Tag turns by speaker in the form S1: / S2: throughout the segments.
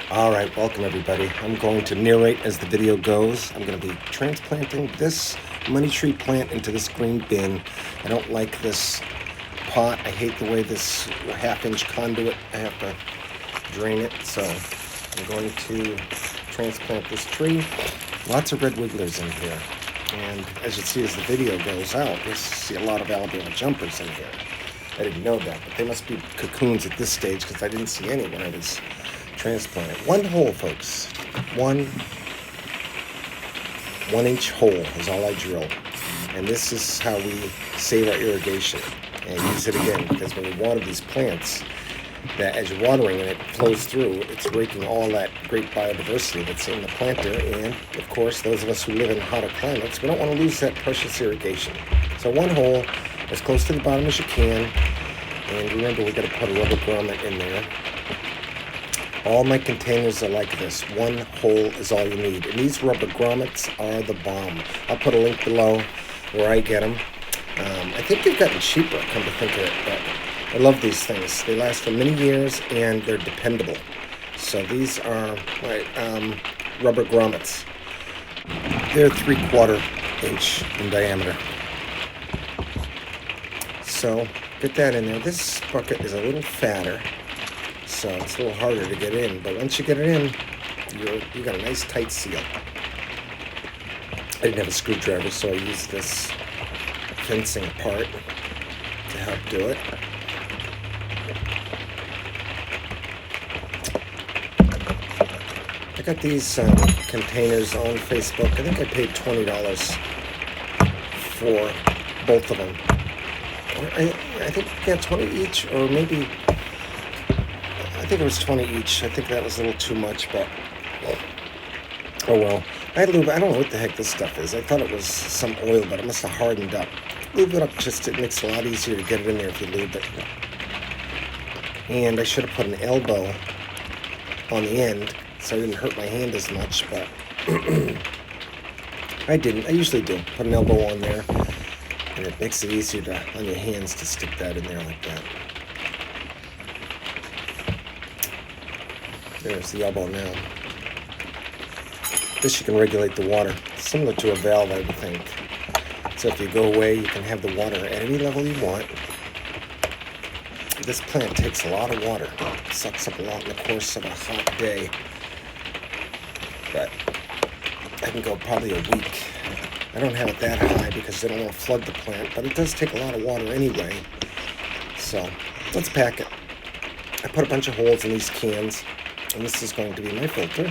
S1: All right, welcome everybody. I'm going to narrate as the video goes. I'm going to be transplanting this money tree plant into this green bin. I don't like this pot. I hate the way this half-inch conduit, I have to drain it. So I'm going to transplant this tree. Lots of red wigglers in here. And as you see as the video goes out, you'll see a lot of Alabama jumpers in here. I didn't know that, but they must be cocoons at this stage because I didn't see any when I was transplanted. One hole, folks. One-inch hole is all I drill. And this is how we save our irrigation and use it again, because when you water these plants, that as you're watering and it flows through, it's raking all that great biodiversity that's in the planter. And of course, those of us who live in hotter climates, we don't want to lose that precious irrigation. So one hole, as close to the bottom as you can. And remember, we got to put a rubber grommet in there. All my containers are like this. One hole is all you need. And these rubber grommets are the bomb. I'll put a link below where I get them. I think they've gotten cheaper, come to think of it, but I love these things. They last for many years and they're dependable. So these are my rubber grommets. They're 3/4 inch in diameter. So get that in there. This bucket is a little fatter, so it's a little harder to get in. But once you get it in, you got a nice tight seal. I didn't have a screwdriver, so I used this fencing part to help do it. I got these containers on Facebook. I think I paid $20 for both of them. I think, yeah, 20 each, or maybe, I think it was 20 each. I think that was a little too much, but, oh well. I don't know what the heck this stuff is. I thought it was some oil, but it must have hardened up. Lube it up, it makes it a lot easier to get it in there if you lube it. And I should have put an elbow on the end, so I didn't hurt my hand as much, but I didn't. I usually do. Put an elbow on there. And it makes it easier on your hands to stick that in there like that. There's the elbow now. This you can regulate the water, similar to a valve, I would think. So if you go away, you can have the water at any level you want. This plant takes a lot of water. It sucks up a lot in the course of a hot day. But I can go probably a week. I don't have it that high because I don't want to flood the plant, but it does take a lot of water anyway. So let's pack it. I put a bunch of holes in these cans, and this is going to be my filter.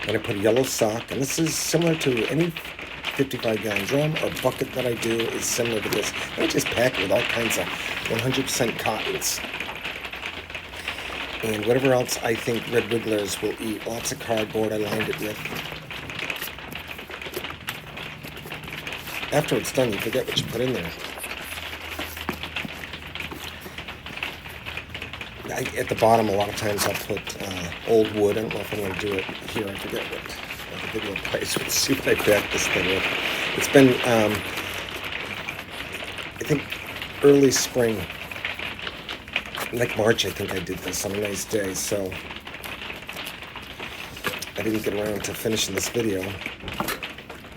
S1: And I put a yellow sock, and this is similar to any 55-gallon drum or bucket that I do is similar to this. I just pack it with all kinds of 100% cottons. And whatever else I think red wigglers will eat. Lots of cardboard I lined it with. After it's done, you forget what you put in there. At the bottom, a lot of times I'll put old wood. I don't know if I'm going to do it here. I forget what the video plays. Let's see what I back this thing with. It's been, I think, early spring. Like March, I think I did this on a nice day, so I didn't get around to finishing this video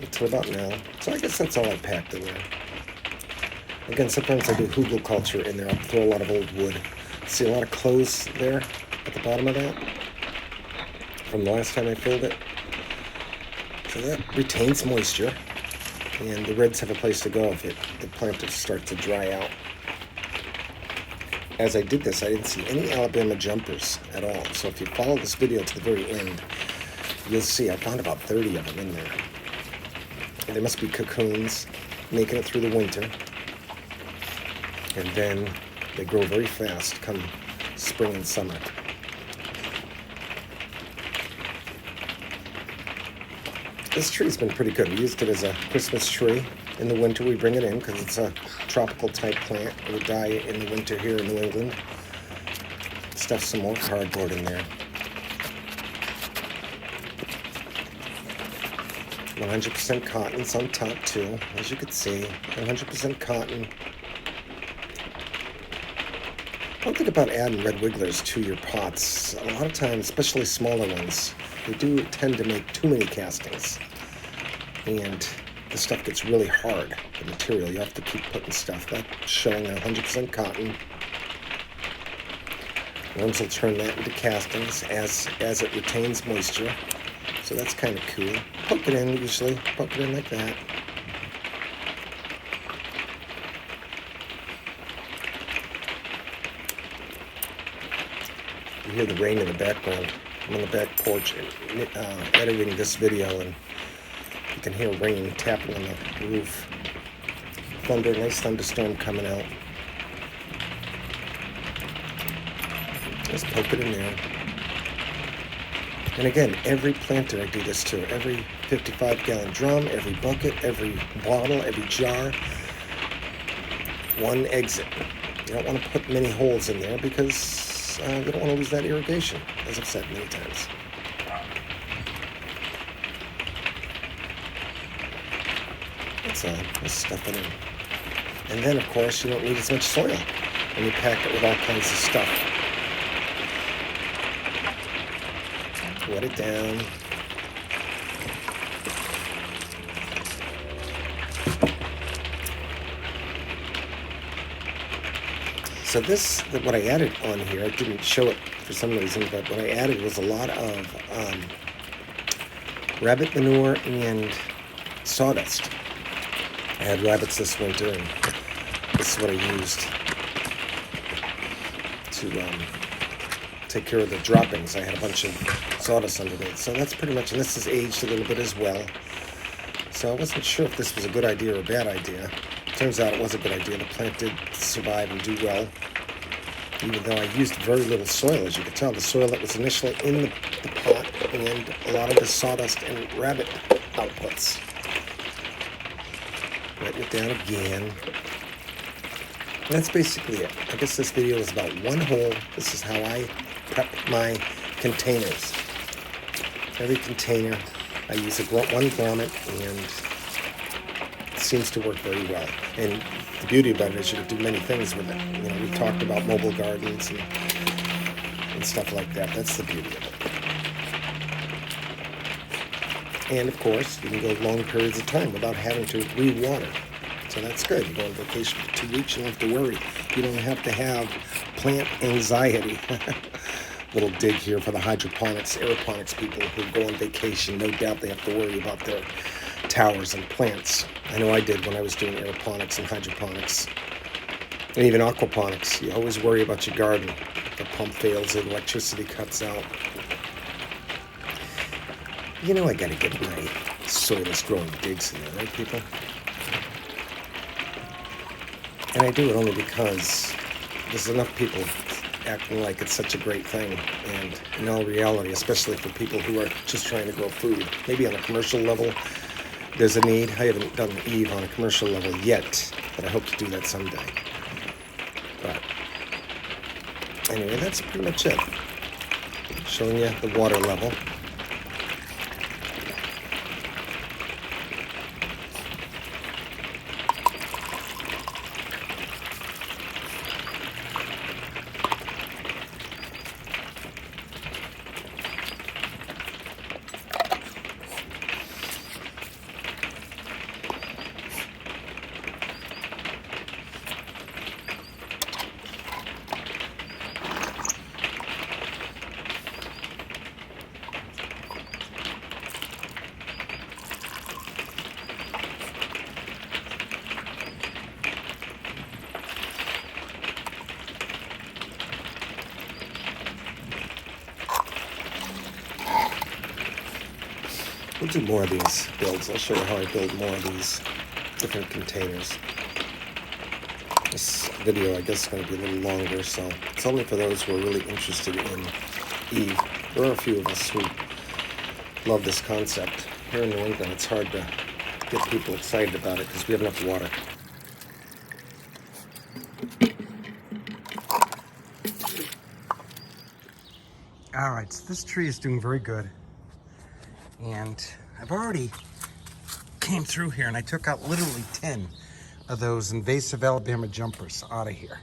S1: until about now. So I guess that's all I packed in there. Again, sometimes I do hugelkultur in there. I'll throw a lot of old wood. See a lot of clothes there at the bottom of that from the last time I filled it. So that retains moisture, and the reds have a place to go if the plant starts to dry out. As I did this, I didn't see any Alabama jumpers at all. So if you follow this video to the very end, you'll see I found about 30 of them in there. And they must be cocoons making it through the winter. And then they grow very fast come spring and summer. This tree's been pretty good. We used it as a Christmas tree. In the winter, we bring it in because it's a tropical type plant. It would die in the winter here in New England. Stuff some more cardboard in there. 100% cotton's on top too, as you can see. 100% cotton. Don't think about adding red wigglers to your pots. A lot of times, especially smaller ones, they do tend to make too many castings. And the stuff gets really hard, the material. You have to keep putting stuff. That's showing 100% cotton. Worms will turn that into castings as it retains moisture. So that's kind of cool. Poke it in usually. Poke it in like that. You hear the rain in the background. I'm on the back porch editing this video, and you can hear rain tapping on the roof. Thunder, nice thunderstorm coming out. Just poke it in there. And again, every planter I do this to. Every 55-gallon drum, every bucket, every bottle, every jar. One exit. You don't want to put many holes in there because you don't want to lose that irrigation, as I've said many times. Let's stuff it in. And then, of course, you don't need as much soil when you pack it with all kinds of stuff. Wet it down. So what I added on here, I didn't show it for some reason, but what I added was a lot of rabbit manure and sawdust. I had rabbits this winter, and this is what I used to take care of the droppings. I had a bunch of sawdust underneath. So that's pretty much, and this is aged a little bit as well. So I wasn't sure if this was a good idea or a bad idea. Turns out it was a good idea. The plant did survive and do well, even though I used very little soil, as you can tell. The soil that was initially in the pot and a lot of the sawdust and rabbit outputs. Write it down again. That's basically it. I guess this video is about one hole. This is how I prep my containers. Every container, I use one grommet, and it seems to work very well. And the beauty about it is you can do many things with it. You know, we've talked about mobile gardens and stuff like that. That's the beauty of it. And of course, you can go long periods of time without having to re-water. So that's good. You go on vacation for 2 weeks, you don't have to worry. You don't have to have plant anxiety. Little dig here for the hydroponics, aeroponics people who go on vacation. No doubt they have to worry about their towers and plants. I know I did when I was doing aeroponics and hydroponics. And even aquaponics. You always worry about your garden. If the pump fails, the electricity cuts out. You know I gotta get my soilless growing digs in there, right, people? And I do it only because there's enough people acting like it's such a great thing. And in all reality, especially for people who are just trying to grow food, maybe on a commercial level, there's a need. I haven't done Eve on a commercial level yet, but I hope to do that someday. But anyway, that's pretty much it. Showing you the water level. We'll do more of these builds. I'll show you how I build more of these different containers. This video, I guess, is going to be a little longer, so it's only for those who are really interested in Eve. There are a few of us who love this concept. Here in New England, it's hard to get people excited about it because we have enough water. All right, so this tree is doing very good. And I've already came through here and I took out literally 10 of those invasive Alabama jumpers out of here.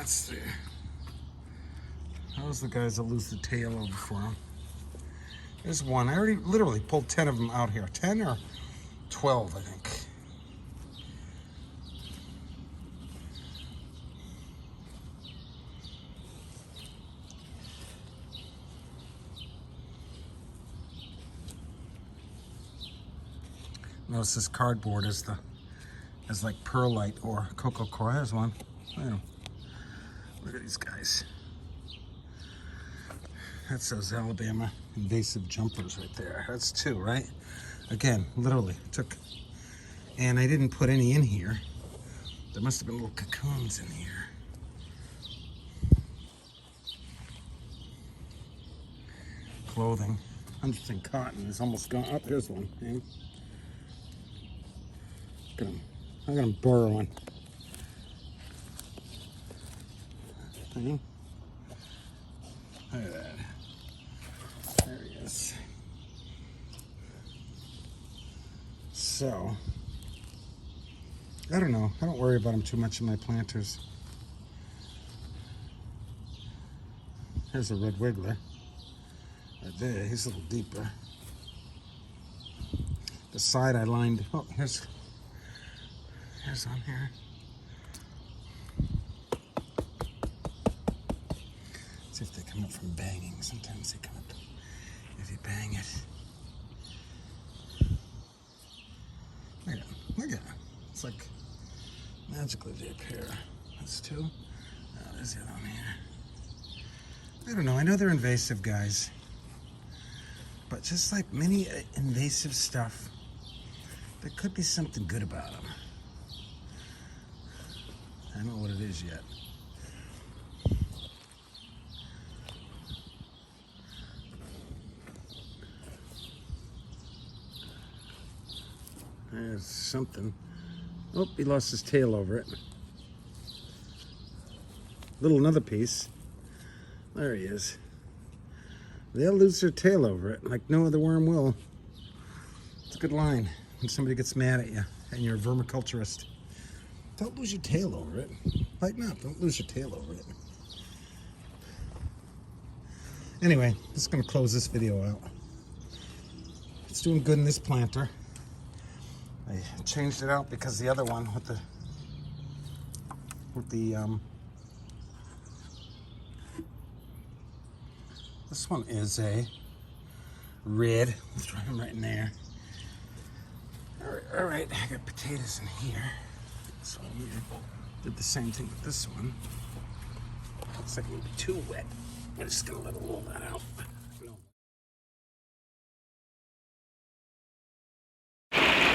S2: Let's see. Those are the guys that lose the tail over for them. There's one. I already literally pulled 10 of them out here. 10 or 12, I think. Notice this cardboard is like perlite or cocoa coir. There's one. Look at these guys. That's those Alabama invasive jumpers right there. That's 2, right? Again, literally took, and I didn't put any in here. There must have been little cocoons in here. Clothing. 100% cotton is almost gone. Oh, there's one. Man. I'm gonna borrow one. Look at that. There he is. So, I don't know. I don't worry about them too much in my planters. Here's a red wiggler. Right there, he's a little deeper. The side I lined. Oh, here's on here. See if they come up from banging. Sometimes they come up if you bang it. Look at it. It's like magically they appear. That's 2. Oh, there's the other one here. I don't know. I know they're invasive, guys. But just like many invasive stuff, there could be something good about them. I don't know what it is yet. There's something. Oh, he lost his tail over it. Another piece. There he is. They'll lose their tail over it like no other worm will. It's a good line when somebody gets mad at you and you're a vermiculturist. Don't lose your tail over it. Lighten up. Don't lose your tail over it. Anyway, just going to close this video out. It's doing good in this planter. I changed it out because the other one with the this one is a red. Let's try him right in there. All right. I got potatoes in here. This one here. Did the same thing with this one. Looks like it would be too wet. I'm just gonna let it roll that out. No.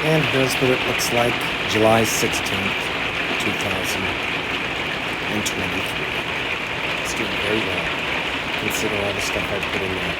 S1: And here's what it looks like July 16th, 2023. It's doing very well, considering all the stuff I put in there.